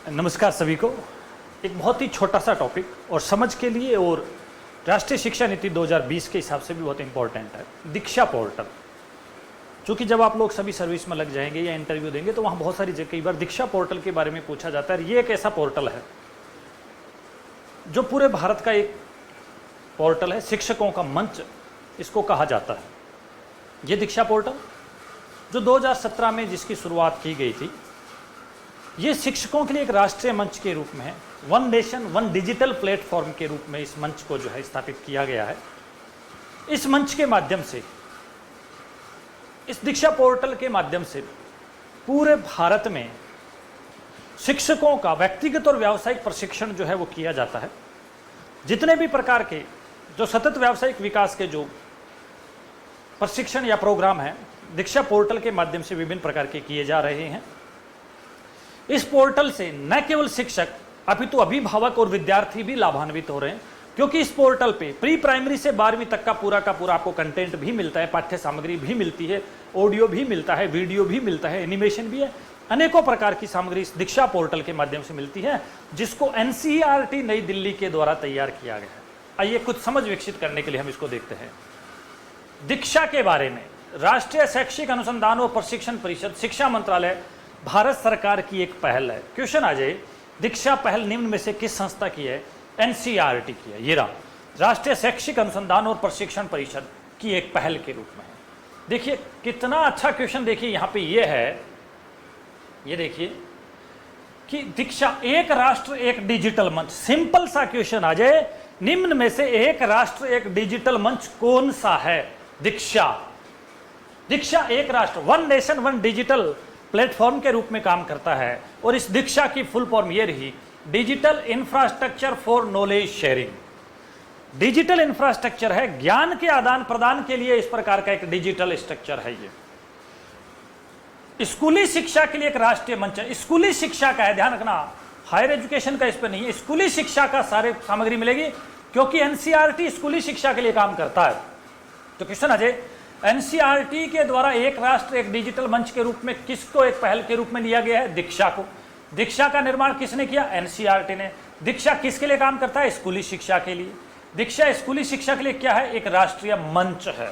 नमस्कार सभी को। एक बहुत ही छोटा सा टॉपिक और समझ के लिए और राष्ट्रीय शिक्षा नीति 2020 के हिसाब से भी बहुत इंपॉर्टेंट है, दीक्षा पोर्टल। क्योंकि जब आप लोग सभी सर्विस में लग जाएंगे या इंटरव्यू देंगे तो वहाँ बहुत सारी जगह कई बार दीक्षा पोर्टल के बारे में पूछा जाता है। ये एक ऐसा पोर्टल है जो पूरे भारत का एक पोर्टल है, शिक्षकों का मंच इसको कहा जाता है। ये दीक्षा पोर्टल जो 2017 में जिसकी शुरुआत की गई थी, ये शिक्षकों के लिए एक राष्ट्रीय मंच के रूप में है, one nation one digital platform के रूप में इस मंच को जो है स्थापित किया गया है। इस मंच के माध्यम से, इस दीक्षा पोर्टल के माध्यम से पूरे भारत में शिक्षकों का व्यक्तिगत और व्यावसायिक प्रशिक्षण जो है वो किया जाता है। जितने भी प्रकार के जो सतत व्यावसायिक विकास के जो प्रशिक्षण या प्रोग्राम हैं, दीक्षा पोर्टल के माध्यम से विभिन्न प्रकार के किए जा रहे हैं। इस पोर्टल से न केवल शिक्षक अपितु अभिभावक और विद्यार्थी भी लाभान्वित हो रहे हैं, क्योंकि इस पोर्टल पे प्री प्राइमरी से 12वीं तक का पूरा आपको कंटेंट भी मिलता है, पाठ्य सामग्री भी मिलती है, ऑडियो भी मिलता है, वीडियो भी मिलता है, एनिमेशन भी है, अनेकों प्रकार की सामग्री इस दीक्षा पोर्टल के माध्यम से मिलती है, जिसको NCERT नई दिल्ली के द्वारा तैयार किया गया है। आइए कुछ समझ विकसित करने के लिए हम इसको देखते हैं। दीक्षा के बारे में राष्ट्रीय शैक्षिक अनुसंधान और प्रशिक्षण परिषद, शिक्षा मंत्रालय, भारत सरकार की एक पहल है। क्वेश्चन आ जाए, दीक्षा पहल निम्न में से किस संस्था की है? NCERT की है। ये रहा, राष्ट्रीय शैक्षिक अनुसंधान और प्रशिक्षण परिषद की एक पहल के रूप में है। देखिए कितना अच्छा क्वेश्चन, देखिए यहाँ पे ये है, ये देखिए कि दीक्षा एक राष्ट्र एक डिजिटल मंच। सिंपल सा क्वेश्चन आ जाए, निम्न में से एक राष्ट्र एक डिजिटल मंच कौन सा है? दीक्षा। दीक्षा एक राष्ट्र, one nation one digital platform के रूप में काम करता है। और इस दीक्षा की फुल फॉर्म ये रही, digital infrastructure for knowledge sharing. Digital infrastructure है, ज्ञान के आदान प्रदान के लिए इस प्रकार का एक डिजिटल स्ट्रक्चर है। ये स्कूली शिक्षा के लिए एक राष्ट्रीय मंच है। स्कूली शिक्षा का है, ध्यान रखना, हायर एजुकेशन का इस पर नहीं है। स्कूली शिक्षा का सारे सामग्री मिलेगी, क्योंकि NCERT स्कूली शिक्षा के लिए काम करता है। तो क्वेश्चन आ जाए, NCERT के द्वारा एक राष्ट्र एक डिजिटल मंच के रूप में किसको एक पहल के रूप में लिया गया है? दीक्षा को। दीक्षा का निर्माण किसने किया? NCERT ने। दीक्षा किसके लिए काम करता है? स्कूली शिक्षा के लिए। दीक्षा स्कूली शिक्षा के लिए क्या है? एक राष्ट्रीय मंच है,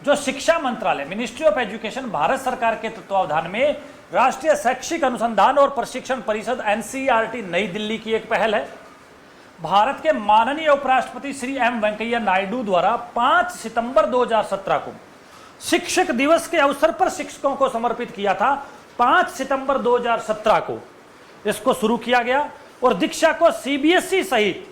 जो शिक्षा मंत्रालय, मिनिस्ट्री ऑफ एजुकेशन, भारत सरकार के तत्वावधान में राष्ट्रीय शैक्षिक अनुसंधान और प्रशिक्षण परिषद NCERT नई दिल्ली की एक पहल है। भारत के माननीय उपराष्ट्रपति श्री M वेंकैया नायडू द्वारा 5 सितंबर 2017 को शिक्षक दिवस के अवसर पर शिक्षकों को समर्पित किया था। 5 सितंबर 2017 को इसको शुरू किया गया और दीक्षा को CBSE सहित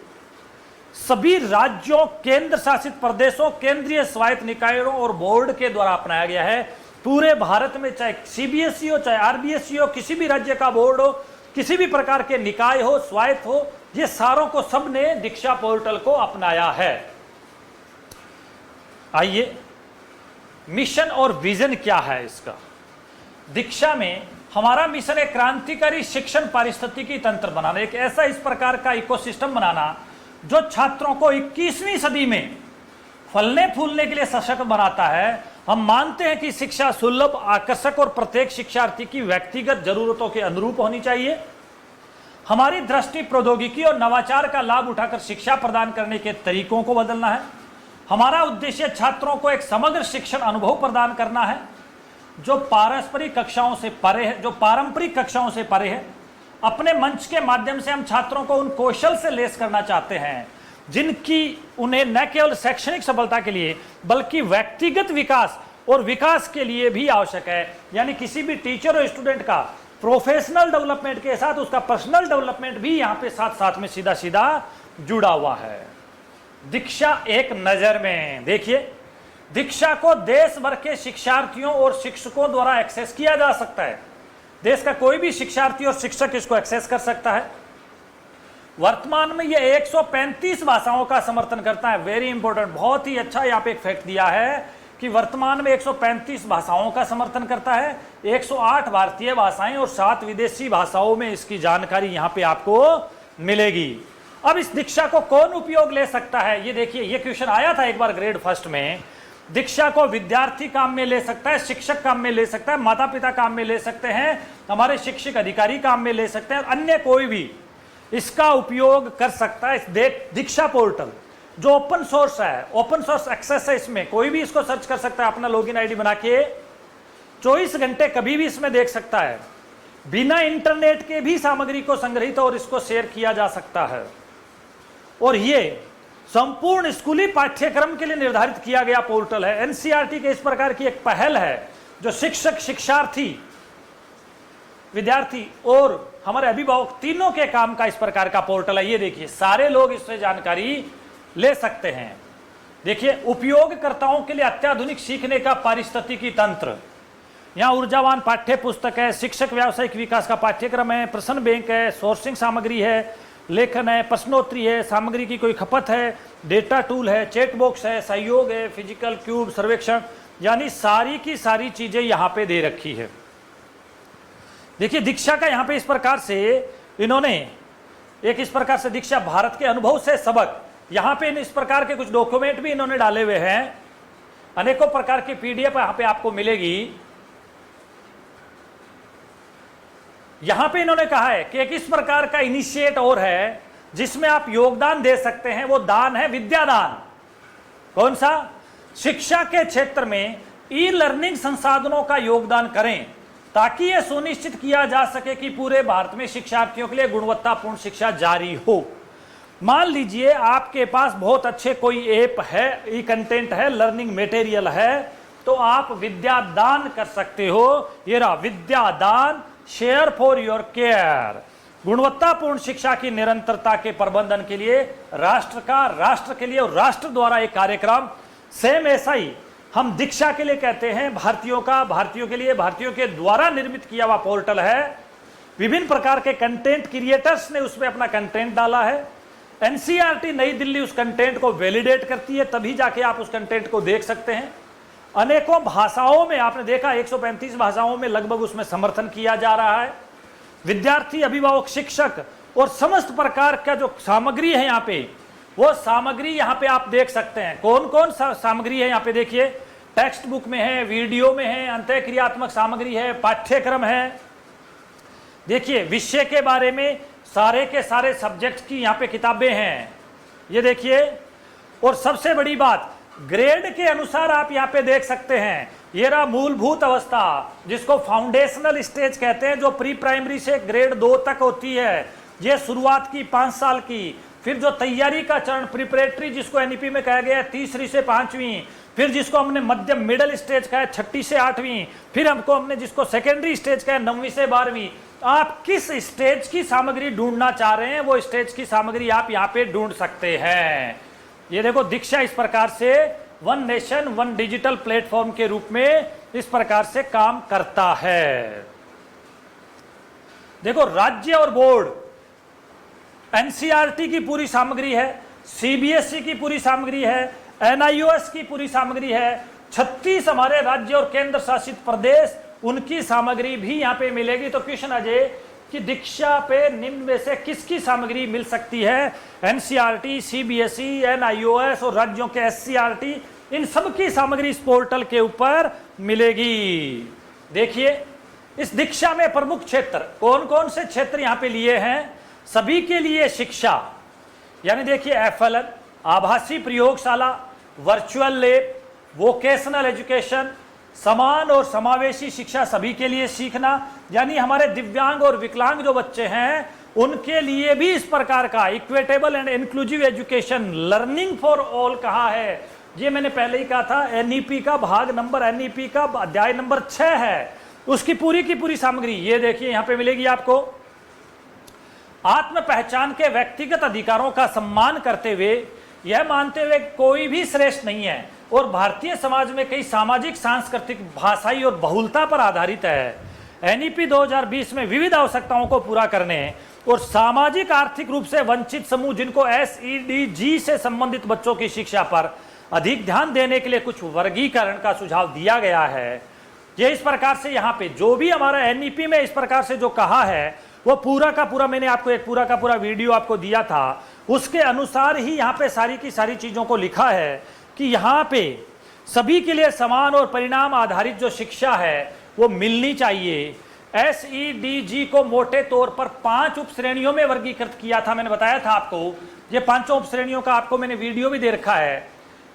सभी राज्यों, केंद्र शासित प्रदेशों, केंद्रीय स्वायत्त निकायों और बोर्ड के द्वारा अपनाया गया है। पूरे भारत में चाहे CBSE हो, चाहे RBSE हो, किसी भी राज्य का बोर्ड हो, किसी भी प्रकार के निकाय हो, स्वायत्त हो, ये सारों को सबने दीक्षा पोर्टल को अपनाया है। आइए, मिशन और विजन क्या है इसका? दीक्षा में हमारा मिशन है क्रांतिकारी शिक्षण पारिस्थितिकी तंत्र बनाना, एक ऐसा इस प्रकार का इकोसिस्टम बनाना जो छात्रों को 21वीं सदी में फलने फूलने के लिए सशक्त बनाता है। हम मानते हैं कि शिक्षा सुलभ, आकर्षक और प्रत्येक शिक्षार्थी की व्यक्तिगत जरूरतों के अनुरूप होनी चाहिए। हमारी दृष्टि प्रौद्योगिकी और नवाचार का लाभ उठाकर शिक्षा प्रदान करने के तरीकों को बदलना है। हमारा उद्देश्य छात्रों को एक समग्र शिक्षण अनुभव प्रदान करना है, जो पारस्परिक कक्षाओं से परे है, जो पारंपरिक कक्षाओं से परे है। अपने मंच के माध्यम से हम छात्रों को उन कौशल से लेस करना चाहते हैं जिनकी उन्हें न केवल शैक्षणिक सफलता के लिए बल्कि व्यक्तिगत विकास और विकास के लिए भी आवश्यक है। यानी किसी भी टीचर और स्टूडेंट का प्रोफेशनल डेवलपमेंट के साथ उसका पर्सनल डेवलपमेंट भी यहाँ पे साथ साथ में सीधा सीधा जुड़ा हुआ है। दीक्षा एक नजर में देखिए, दीक्षा को देश भर के शिक्षार्थियों और शिक्षकों द्वारा एक्सेस किया जा सकता है। देश का कोई भी शिक्षार्थी और शिक्षक इसको एक्सेस कर सकता है। वर्तमान में यह 135 भाषाओं का समर्थन करता है। वेरी इंपॉर्टेंट, बहुत ही अच्छा यहाँ पे एक फैक्ट दिया है कि वर्तमान में 135 भाषाओं का समर्थन करता है। 108 भारतीय भाषाएं और 7 विदेशी भाषाओं में इसकी जानकारी यहाँ पे आपको मिलेगी। अब इस दीक्षा को कौन उपयोग ले सकता है? ये देखिए, ये क्वेश्चन आया था एक बार ग्रेड फर्स्ट में दीक्षा को विद्यार्थी काम में ले सकता है, शिक्षक काम में ले सकता है, माता पिता काम में ले सकते हैं, हमारे शिक्षक अधिकारी काम में ले सकते हैं, अन्य कोई भी इसका उपयोग कर सकता है। दीक्षा पोर्टल जो ओपन सोर्स है, ओपन सोर्स एक्सेस है, इसमें कोई भी इसको सर्च कर सकता है, अपना लॉगिन आईडी बना के 24 घंटे कभी भी इसमें देख सकता है। बिना इंटरनेट के भी सामग्री को संग्रहित और इसको शेयर किया जा सकता है। और ये संपूर्ण स्कूली पाठ्यक्रम के लिए निर्धारित किया गया पोर्टल है। एनसीईआरटी के इस प्रकार की एक पहल है जो शिक्षक, शिक्षार्थी, विद्यार्थी और हमारे अभिभावक तीनों के काम का इस प्रकार का पोर्टल है। ये देखिए, सारे लोग इससे जानकारी ले सकते हैं। देखिए, उपयोगकर्ताओं के लिए अत्याधुनिक सीखने का पारिस्थितिकी तंत्र, यहाँ ऊर्जावान पाठ्य पुस्तक है, शिक्षक व्यावसायिक विकास का पाठ्यक्रम है, प्रश्न बैंक है, सोर्सिंग सामग्री है, लेखन है, प्रश्नोत्तरी है, सामग्री की कोई खपत है, डेटा टूल है, चैट बॉक्स है, सहयोग है, फिजिकल क्यूब, सर्वेक्षण, यानी सारी की सारी चीजें यहाँ पे दे रखी है। देखिए, दीक्षा का यहाँ पे इस प्रकार से इन्होंने एक इस प्रकार से दीक्षा भारत के अनुभव से सबक, यहाँ पे इस प्रकार के कुछ डॉक्यूमेंट भी इन्होंने डाले हुए हैं। अनेकों प्रकार की पीडीएफ यहाँ पे आपको मिलेगी। यहां पे इन्होंने कहा है कि एक इस प्रकार का इनिशिएट और है जिसमें आप योगदान दे सकते हैं, वो दान है विद्यादान। कौन सा? शिक्षा के क्षेत्र में ई लर्निंग संसाधनों का योगदान करें ताकि यह सुनिश्चित किया जा सके कि पूरे भारत में शिक्षार्थियों के लिए गुणवत्तापूर्ण शिक्षा जारी हो। मान लीजिए आपके पास बहुत अच्छे कोई ऐप है, ई कंटेंट है, लर्निंग मटेरियल है, तो आप विद्यादान कर सकते हो। ये रहा विद्यादान, शेयर फॉर योर केयर। गुणवत्तापूर्ण शिक्षा की निरंतरता के प्रबंधन के लिए राष्ट्र के लिए और राष्ट्र द्वारा एक कार्यक्रम, सेम ऐसा ही हम दीक्षा के लिए कहते हैं, भारतीयों के लिए, भारतीयों के द्वारा निर्मित किया हुआ पोर्टल है। विभिन्न प्रकार के कंटेंट क्रिएटर्स ने उसमें अपना कंटेंट डाला है। एनसीईआरटी नई दिल्ली उस कंटेंट को वैलिडेट करती है, तभी जाके आप उस कंटेंट को देख सकते हैं। अनेकों भाषाओं में आपने देखा, 135 भाषाओं में लगभग उसमें समर्थन किया जा रहा है। विद्यार्थी, अभिभावक, शिक्षक और समस्त प्रकार का जो सामग्री है यहाँ पे, वो सामग्री यहाँ पे आप देख सकते हैं। कौन कौन सा सामग्री है यहाँ पे देखिए, टेक्स्ट बुक में है, वीडियो में है, अंतःक्रियात्मक सामग्री है, पाठ्यक्रम है। देखिए, विषय के बारे में सारे के सारे सब्जेक्ट की यहाँ पे किताबें हैं, ये देखिए। और सबसे बड़ी बात, ग्रेड के अनुसार आप यहाँ पे देख सकते हैं। ये रहा मूलभूत अवस्था, जिसको फाउंडेशनल स्टेज कहते हैं, जो प्री प्राइमरी से ग्रेड 2 तक होती है। ये शुरुआत की 5 साल की, फिर जो तैयारी का चरण प्रिपरेटरी, जिसको एनईपी में कहा गया है 3री से 5वीं, फिर जिसको हमने मध्यम मिडिल स्टेज का है 6ठी से 8वीं, फिर हमने जिसको सेकेंडरी स्टेज का है 9वीं से 12वीं। आप किस स्टेज की सामग्री ढूंढना चाह रहे हैं, वो स्टेज की सामग्री आप यहाँ पे ढूंढ सकते हैं। ये देखो, दीक्षा इस प्रकार से one nation one digital platform के रूप में इस प्रकार से काम करता है। देखो, राज्य और बोर्ड, एनसीईआरटी की पूरी सामग्री है, सीबीएसई की पूरी सामग्री है, एनआईओएस की पूरी सामग्री है, 36 हमारे राज्य और केंद्र शासित प्रदेश, उनकी सामग्री भी यहाँ पे मिलेगी। तो क्वेश्चन अजय कि दीक्षा पे निम्न में से किसकी सामग्री मिल सकती है? एनसीईआरटी, सीबीएसई, एनआईओएस और राज्यों के एससीईआरटी, इन सब की सामग्री इस पोर्टल के ऊपर मिलेगी। देखिए, इस दीक्षा में प्रमुख क्षेत्र कौन कौन से क्षेत्र यहाँ पे लिए हैं? सभी के लिए शिक्षा, यानी देखिए एफएलएन, आभासी प्रयोगशाला, वर्चुअल लैब, वोकेशनल एजुकेशन, समान और समावेशी शिक्षा, सभी के लिए सीखना, यानी हमारे दिव्यांग और विकलांग जो बच्चे हैं उनके लिए भी इस प्रकार का equitable and inclusive education, learning for all कहा है। ये मैंने पहले ही कहा था, एनईपी का भाग नंबर, एनईपी का अध्याय नंबर 6 है, उसकी पूरी की पूरी सामग्री ये देखिए यहाँ पे मिलेगी आपको। आत्म पहचान के व्यक्तिगत अधिकारों का सम्मान करते हुए, यह मानते हुए कोई भी श्रेष्ठ नहीं है और भारतीय समाज में कई सामाजिक, सांस्कृतिक, भाषाई और बहुलता पर आधारित है। एनईपी 2020 में विविध आवश्यकताओं को पूरा करने और सामाजिक आर्थिक रूप से वंचित समूह, जिनको एसईडीजी से संबंधित बच्चों की शिक्षा पर अधिक ध्यान देने के लिए कुछ वर्गीकरण का सुझाव दिया गया है। ये इस प्रकार से यहाँ पे जो भी हमारा एनईपी में इस प्रकार से जो कहा है, वो पूरा का पूरा मैंने आपको एक पूरा का पूरा वीडियो आपको दिया था, उसके अनुसार ही यहाँ पे सारी की सारी चीजों को लिखा है कि यहाँ पे सभी के लिए समान और परिणाम आधारित जो शिक्षा है वो मिलनी चाहिए। SEDG को मोटे तौर पर 5 उप श्रेणियों में वर्गीकृत किया था। मैंने बताया था आपको, ये 5 उप श्रेणियों का आपको मैंने वीडियो भी दे रखा है,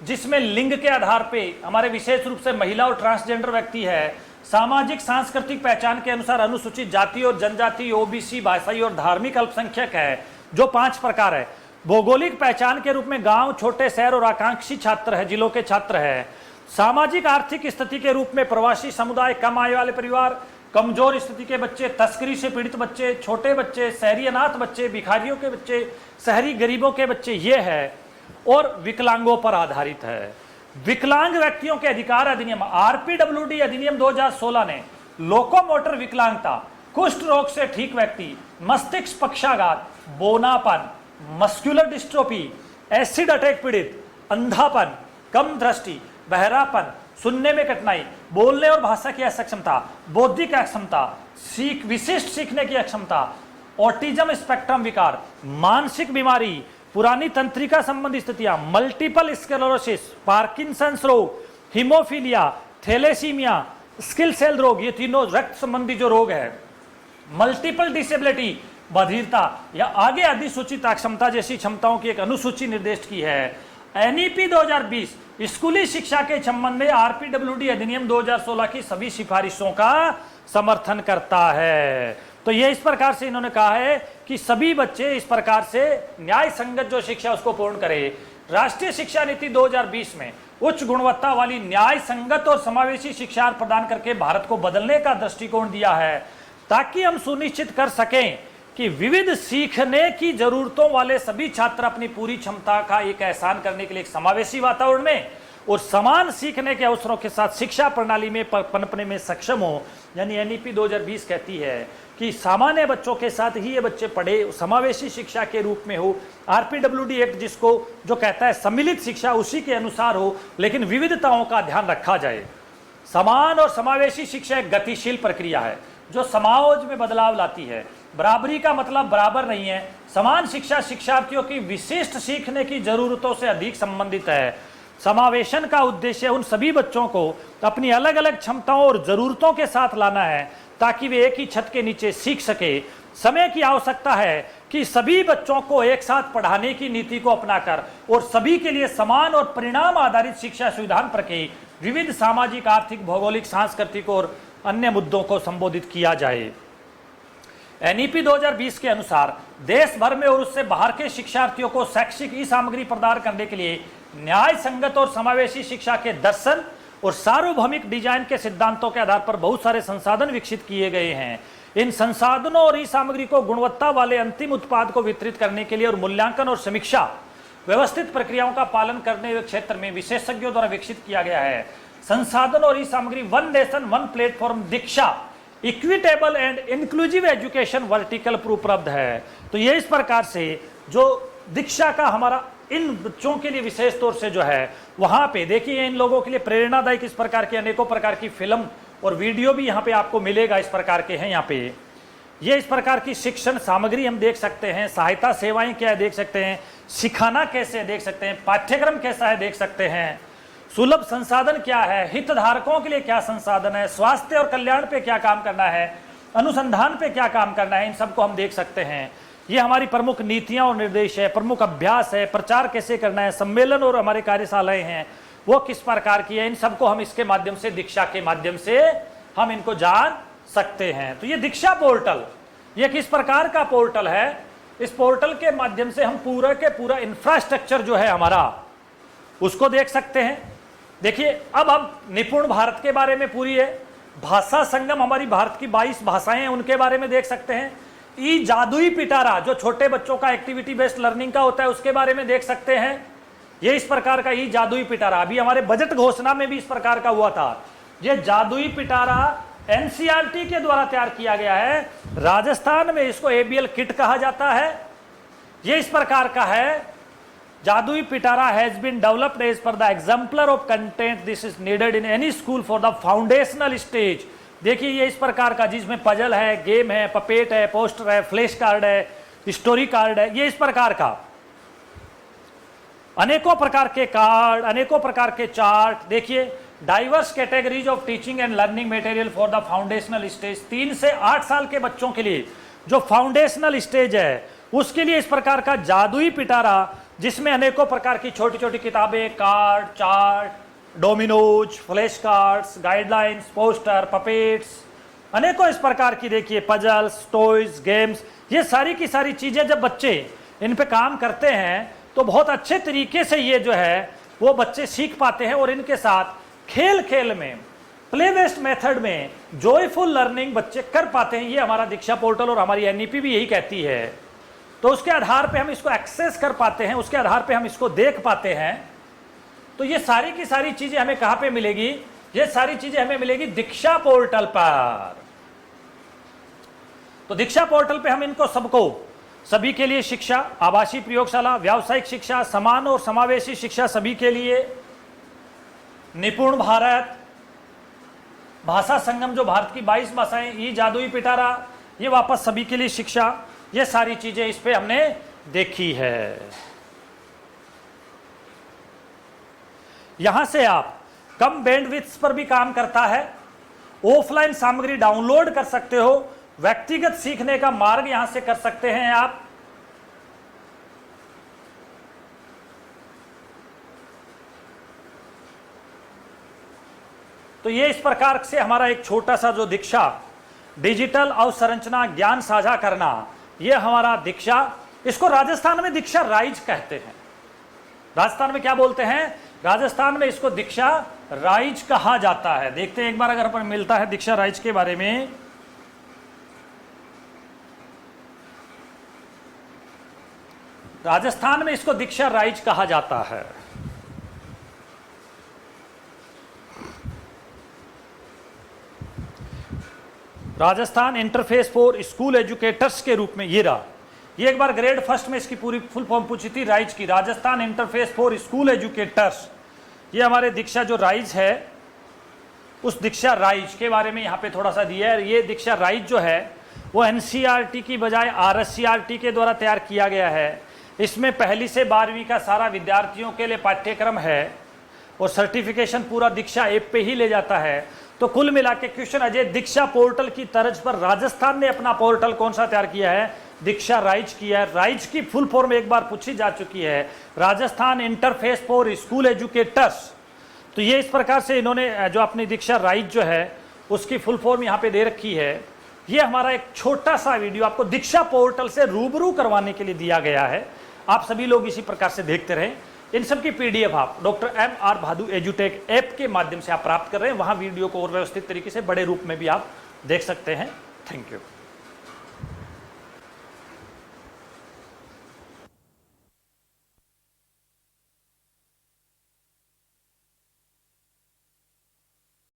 जिसमें लिंग के आधार पे हमारे विशेष रूप से महिला और ट्रांसजेंडर व्यक्ति है, सामाजिक सांस्कृतिक पहचान के अनुसार अनुसूचित जाति और जनजाति, OBC, भाषाई और धार्मिक अल्पसंख्यक है, जो 5 प्रकार है। भौगोलिक पहचान के रूप में गांव, छोटे शहर और आकांक्षी छात्र है, जिलों के छात्र है। सामाजिक आर्थिक स्थिति के रूप में प्रवासी समुदाय, कम आय वाले परिवार, कमजोर स्थिति के बच्चे, तस्करी से पीड़ित बच्चे, छोटे बच्चे, शहरी अनाथ बच्चे, भिखारियों के बच्चे, शहरी गरीबों के बच्चे, ये है। और विकलांगों पर आधारित है। विकलांग व्यक्तियों के अधिकार अधिनियम RPWD अधिनियम 2016 ने लोकोमोटर विकलांगता, कुष्ठ रोग से ठीक व्यक्ति, मस्तिष्क पक्षाघात, बोनापन, मस्कुलर डिस्ट्रोफी, एसिड अटैक पीड़ित, अंधापन, कम दृष्टि, बहरापन, सुनने में कठिनाई, बोलने और भाषा की असक्षमता, बौद्धिक अक्षमता, विशिष्ट सीखने की अक्षमता, ऑटिज्म स्पेक्ट्रम विकार, मानसिक बीमारी, पुरानी तंत्रिका संबंधी स्थितियां, मल्टीपल स्क्लेरोसिस, पार्किंसंस रोग, हीमोफीलिया, थैलेसीमिया, स्किल सेल रोग, ये तीनों रक्त संबंधी जो रोग है, मल्टीपल डिसेबिलिटी, बधिरता या आगे अधिसूचित अक्षमता जैसी क्षमताओं की एक अनुसूची निर्दिष्ट की है। NEP 2020 स्कूली शिक्षा के संबंध में RPWD अधिनियम 2016 की सभी सिफारिशों का समर्थन करता है। तो ये इस प्रकार से इन्होंने कहा है कि सभी बच्चे इस प्रकार से न्याय संगत जो शिक्षा उसको पूर्ण करे। राष्ट्रीय शिक्षा नीति 2020 में उच्च गुणवत्ता वाली न्याय संगत और समावेशी शिक्षा प्रदान करके भारत को बदलने का दृष्टिकोण दिया है, ताकि हम सुनिश्चित कर सकें कि विविध सीखने की जरूरतों वाले सभी छात्र अपनी पूरी क्षमता का एक एहसान करने के लिए एक समावेशी वातावरण में और समान सीखने के अवसरों के साथ शिक्षा प्रणाली में पनपने में सक्षम हो। यानी NEP 2020 कहती है कि सामान्य बच्चों के साथ ही ये बच्चे पढ़े, समावेशी शिक्षा के रूप में हो। RPWD एक्ट जिसको जो कहता है सम्मिलित शिक्षा, उसी के अनुसार हो, लेकिन विविधताओं का ध्यान रखा जाए। समान और समावेशी शिक्षा एक गतिशील प्रक्रिया है जो समाज में बदलाव लाती है। बराबरी का मतलब बराबर नहीं है। समान शिक्षा शिक्षार्थियों की विशिष्ट सीखने की जरूरतों से अधिक संबंधित है। समावेशन का उद्देश्य उन सभी बच्चों को अपनी अलग अलग क्षमताओं और जरूरतों के साथ लाना है, ताकि वे एक ही छत के नीचे सीख सके। समय की आवश्यकता है कि सभी बच्चों को एक साथ पढ़ाने की नीति को अपनाकर और सभी के लिए समान और परिणाम आधारित शिक्षा सुविधान प्रति विविध सामाजिक, आर्थिक, भौगोलिक, सांस्कृतिक और अन्य मुद्दों को संबोधित किया जाए। NEP 2020 के अनुसार देश भर में और उससे बाहर के शिक्षार्थियों को शैक्षिक ई सामग्री प्रदान करने के लिए न्याय संगत और समावेशी शिक्षा के दर्शन और सार्वभौमिक डिजाइन के सिद्धांतों के आधार पर बहुत सारे संसाधन विकसित किए गए हैं। इन संसाधनों और ई सामग्री को गुणवत्ता वाले अंतिम उत्पाद को वितरित करने के लिए और मूल्यांकन और समीक्षा व्यवस्थित प्रक्रियाओं का पालन करने वाले क्षेत्र में विशेषज्ञों द्वारा विकसित किया गया है। संसाधन और ई सामग्री one nation one platform Diksha equitable and inclusive education vertical पर उपलब्ध है। तो ये इस प्रकार से जो दीक्षा का हमारा इन बच्चों के लिए विशेष तौर से जो है वहां पे देखिए, इन लोगों के लिए प्रेरणादायक इस प्रकार की अनेकों प्रकार की फिल्म और वीडियो भी यहाँ पे आपको मिलेगा। इस प्रकार के हैं यहाँ पे, ये इस प्रकार की शिक्षण सामग्री हम देख सकते हैं। सहायता सेवाएं क्या है देख सकते हैं, सिखाना कैसे है देख सकते हैं, पाठ्यक्रम कैसा है देख सकते हैं, सुलभ संसाधन क्या है, हितधारकों के लिए क्या संसाधन है, स्वास्थ्य और कल्याण पे क्या काम करना है, अनुसंधान पे क्या काम करना है, इन सबको हम देख सकते हैं। ये हमारी प्रमुख नीतियां और निर्देश है, प्रमुख अभ्यास है, प्रचार कैसे करना है, सम्मेलन और हमारे कार्यशालाएं हैं वो किस प्रकार की है, इन सबको हम इसके माध्यम से, दीक्षा के माध्यम से हम इनको जान सकते हैं। तो ये दीक्षा पोर्टल ये किस प्रकार का पोर्टल है, इस पोर्टल के माध्यम से हम पूरा के पूरा इंफ्रास्ट्रक्चर जो है हमारा उसको देख सकते हैं। देखिए, अब हम निपुण भारत के बारे में पूरी है, भाषा संगम हमारी भारत की 22 भाषाएं हैं उनके बारे में देख सकते हैं। ई जादुई पिटारा जो छोटे बच्चों का एक्टिविटी बेस्ड लर्निंग का होता है उसके बारे में देख सकते हैं। ये इस प्रकार का ई जादुई पिटारा अभी हमारे बजट घोषणा में भी इस प्रकार का हुआ था। ये जादुई पिटारा NCERT के द्वारा तैयार किया गया है। राजस्थान में इसको ABL किट कहा जाता है। ये इस प्रकार का है, Jadui Pitara has been developed as per the exemplar of content this is needed in any school for the foundational stage. देखिए, ये इस प्रकार का जिसमें पजल है, गेम है, पपेट है, पोस्टर है, फ्लैश कार्ड है, स्टोरी कार्ड है, ये इस प्रकार का अनेकों प्रकार के कार्ड, अनेकों प्रकार के चार्ट। देखिए, diverse categories of teaching and learning material for the foundational stage. 3 से 8 साल के बच्चों के लिए जो फाउंडेशनल स्टेज है उसके लिए इस प्रकार का जादुई पिटारा, जिसमें अनेकों प्रकार की छोटी छोटी किताबें, card, chart, Domino's, flash cards, guidelines, poster, puppets, अनेकों इस प्रकार की देखिए पजल्स, टॉयज, गेम्स, ये सारी की सारी चीजें जब बच्चे इन पे काम करते हैं तो बहुत अच्छे तरीके से ये जो है वो बच्चे सीख पाते हैं और इनके साथ खेल खेल में, प्ले बेस्ड मेथड में जॉयफुल लर्निंग बच्चे कर पाते हैं। ये हमारा दीक्षा पोर्टल और हमारी एनईपी भी यही कहती है। तो उसके आधार पे हम इसको एक्सेस कर पाते हैं, उसके आधार पे हम इसको देख पाते हैं। तो ये सारी की सारी चीजें हमें कहां पे मिलेगी? ये सारी चीजें हमें मिलेगी दीक्षा पोर्टल पर। तो दीक्षा पोर्टल पे हम इनको सबको, सभी के लिए शिक्षा, आवासीय प्रयोगशाला, व्यावसायिक शिक्षा, समान और समावेशी शिक्षा सभी के लिए, निपुण भारत, भाषा संगम जो भारत की 22 भाषाएं, ये जादुई पिटारा, ये वापस सभी के लिए शिक्षा, ये सारी चीजें इस पे हमने देखी है। यहां से आप कम बैंडविड्थ पर भी काम करता है, ऑफलाइन सामग्री डाउनलोड कर सकते हो, व्यक्तिगत सीखने का मार्ग यहां से कर सकते हैं आप। तो ये इस प्रकार से हमारा एक छोटा सा जो दीक्षा डिजिटल अवसंरचना ज्ञान साझा करना, ये हमारा दीक्षा, इसको राजस्थान में दीक्षा राइज कहते हैं। राजस्थान में क्या बोलते हैं? राजस्थान में इसको दीक्षा राइज कहा जाता है। देखते हैं एक बार अगर अपन मिलता है दीक्षा राइज के बारे में। राजस्थान में इसको दीक्षा राइज कहा जाता है। Rajasthan interface for school educators के रूप में ये रहा। ये एक बार ग्रेड फर्स्ट में इसकी पूरी फुल फॉर्म पूछी थी राइज की, Rajasthan interface for school educators. ये हमारे दीक्षा जो राइज है, उस दीक्षा राइज के बारे में यहाँ पे थोड़ा सा दिया है। ये दीक्षा राइज जो है वो एनसीईआरटी की बजाय आरएससीईआरटी के द्वारा तैयार किया गया है। इसमें 1ली से 12वीं का सारा विद्यार्थियों के लिए पाठ्यक्रम है और सर्टिफिकेशन पूरा दीक्षा ऐप पे ही ले जाता है। तो कुल मिला के क्वेश्चन अजय, दीक्षा पोर्टल की तर्ज पर राजस्थान ने अपना पोर्टल कौन सा तैयार किया है? दीक्षा राइज किया है। राइज की फुल फॉर्म एक बार पूछी जा चुकी है, Rajasthan interface for school educators. तो ये इस प्रकार से इन्होंने जो अपनी दीक्षा राइज जो है उसकी फुल फॉर्म यहाँ पे दे रखी है। ये हमारा एक छोटा सा वीडियो आपको दीक्षा पोर्टल से रूबरू करवाने के लिए दिया गया है। आप सभी लोग इसी प्रकार से देखते रहें। इन सब की पीडीएफ आप डॉक्टर MR भादु एजुटेक ऐप के माध्यम से आप प्राप्त कर रहे हैं। वहां वीडियो को और व्यवस्थित तरीके से बड़े रूप में भी आप देख सकते हैं। Thank you.